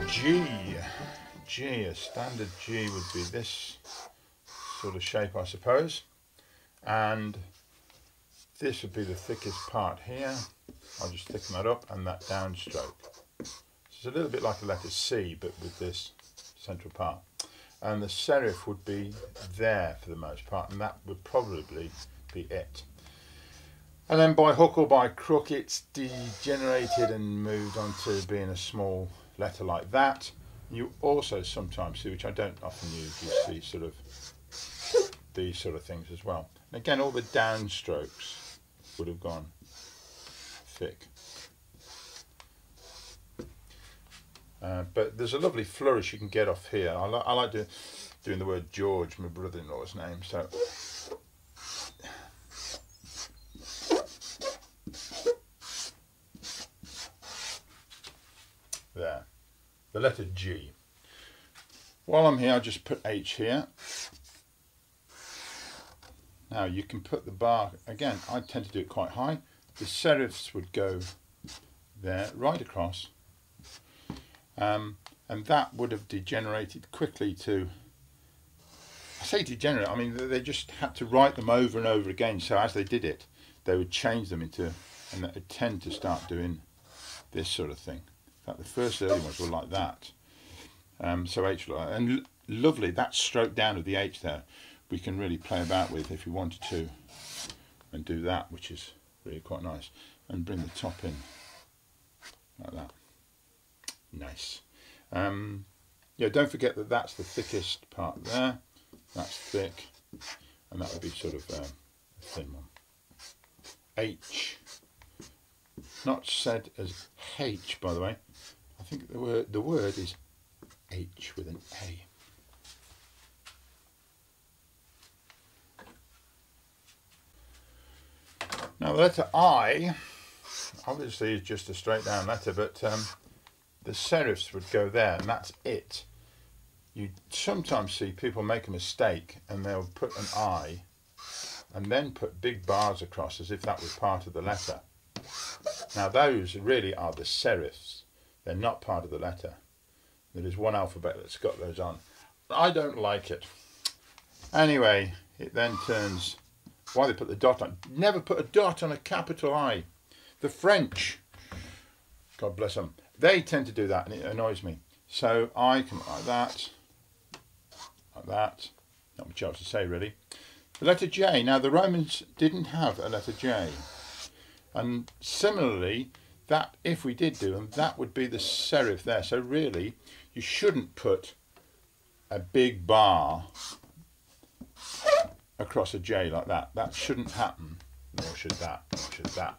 G. G, a standard G would be this sort of shape, I suppose. And this would be the thickest part here. I'll just thicken that up, and that downstroke. It's a little bit like a letter C, but with this central part. And the serif would be there for the most part, and that would probably be it. And then by hook or by crook, it's degenerated and moved on to being a small letter like that. You also sometimes see, which I don't often use, you see sort of these sort of things as well. And again, all the downstrokes would have gone thick. But there's a lovely flourish you can get off here. I like doing the word George, my brother-in-law's name. So there, the letter G. While I'm here, I'll just put H here. Now you can put the bar, again, I tend to do it quite high. The serifs would go there, right across. And that would have degenerated quickly to, I say degenerate, I mean they just had to write them over and over again, so as they did it they would change them into, and they would tend to start doing this sort of thing. In fact, the first early ones were like that. So H, and lovely, that stroke down of the H there we can really play about with if we wanted to, and do that, which is really quite nice, and bring the top in like that. Nice. Yeah, don't forget that that's the thickest part there. That's thick, and that would be sort of a thin one. H, not said as H, by the way. I think the word is H with an A. Now the letter I, obviously, is just a straight down letter, but the serifs would go there, and that's it. You sometimes see people make a mistake and they'll put an I and then put big bars across as if that was part of the letter. Now those really are the serifs. They're not part of the letter. There is one alphabet that's got those on. I don't like it. Anyway, it then turns, why they put the dot on. Never put a dot on a capital I. The French, God bless them, they tend to do that, and it annoys me. So I can like that, not much else to say really. The letter J, now the Romans didn't have a letter J, and similarly, that if we did do them, that would be the serif there. So really, you shouldn't put a big bar across a J like that. That shouldn't happen, nor should that, nor should that.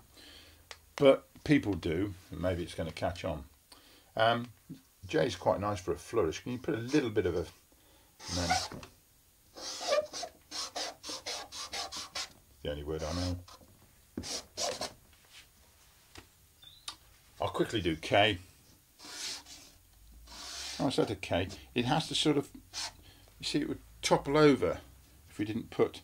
But people do, and maybe it's going to catch on. J is quite nice for a flourish. Can you put a little bit of a, and then, the only word I know. I'll quickly do K. Nice letter K. It has to sort of, you see, it would topple over if we didn't put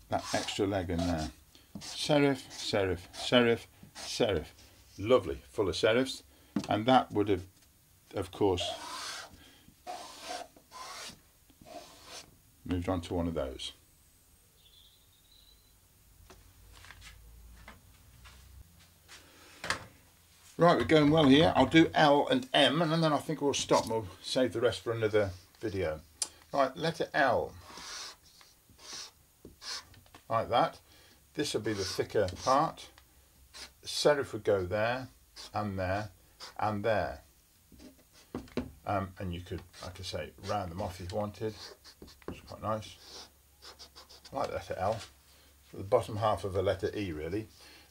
that extra leg in there. Serif, serif, serif, serif. Lovely, full of serifs. And that would have, of course, moved on to one of those. Right, we're going well here. I'll do L and M, and then I think we'll stop and we'll save the rest for another video. Right, letter L. Like that. This will be the thicker part. The serif would go there, and there, and there. And you could, like I say, round them off if you wanted. It's quite nice. I like the letter L. So the bottom half of a letter E, really.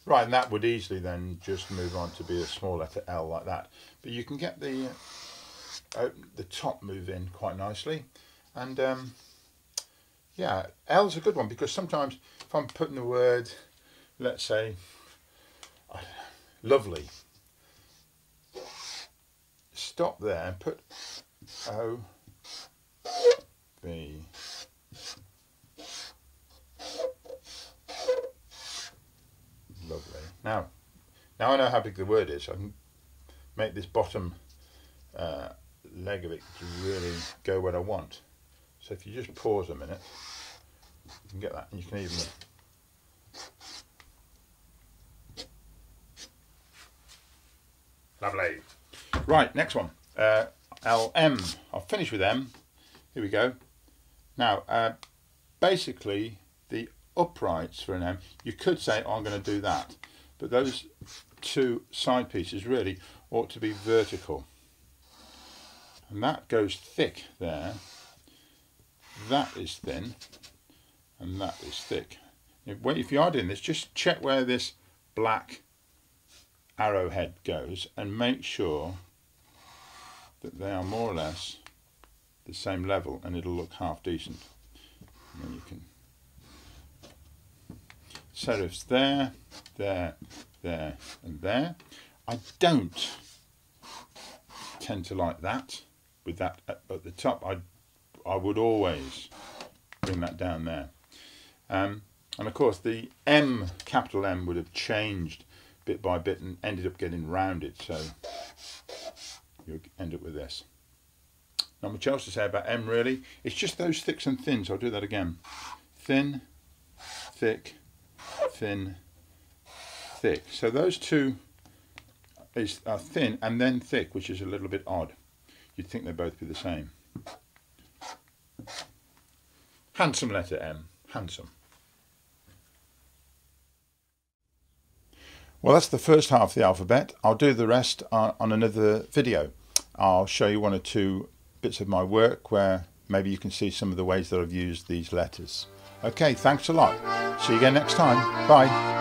Right, and that would easily then just move on to be a small letter L like that. But you can get the top move in quite nicely. And yeah, L's a good one, because sometimes if I'm putting the word, let's say, I don't know, lovely, stop there and put O, B, lovely. Now I know how big the word is. I can make this bottom leg of it to really go where I want. So if you just pause a minute, you can get that, and you can even lovely. Right, next one. LM. I'll finish with M. Here we go. Now, basically, the uprights for an M, you could say, oh, I'm going to do that, but those two side pieces really ought to be vertical. And that goes thick there. That is thin, and that is thick. If you are doing this, just check where this black arrowhead goes and make sure that they are more or less the same level, and it'll look half decent. And then you can serifs there, there, there, and there. I don't tend to like that with that at the top. I would always bring that down there. And of course the M, capital M, would have changed bit by bit and ended up getting rounded, so you end up with this. Not much else to say about M really. It's just those thicks and thins. I'll do that again. Thin, thick, thin, thick. So those two are thin and then thick, which is a little bit odd. You'd think they'd both be the same. Handsome letter M. Handsome. Well, that's the first half of the alphabet. I'll do the rest on another video. I'll show you one or two bits of my work where maybe you can see some of the ways that I've used these letters. Okay, thanks a lot. See you again next time. Bye.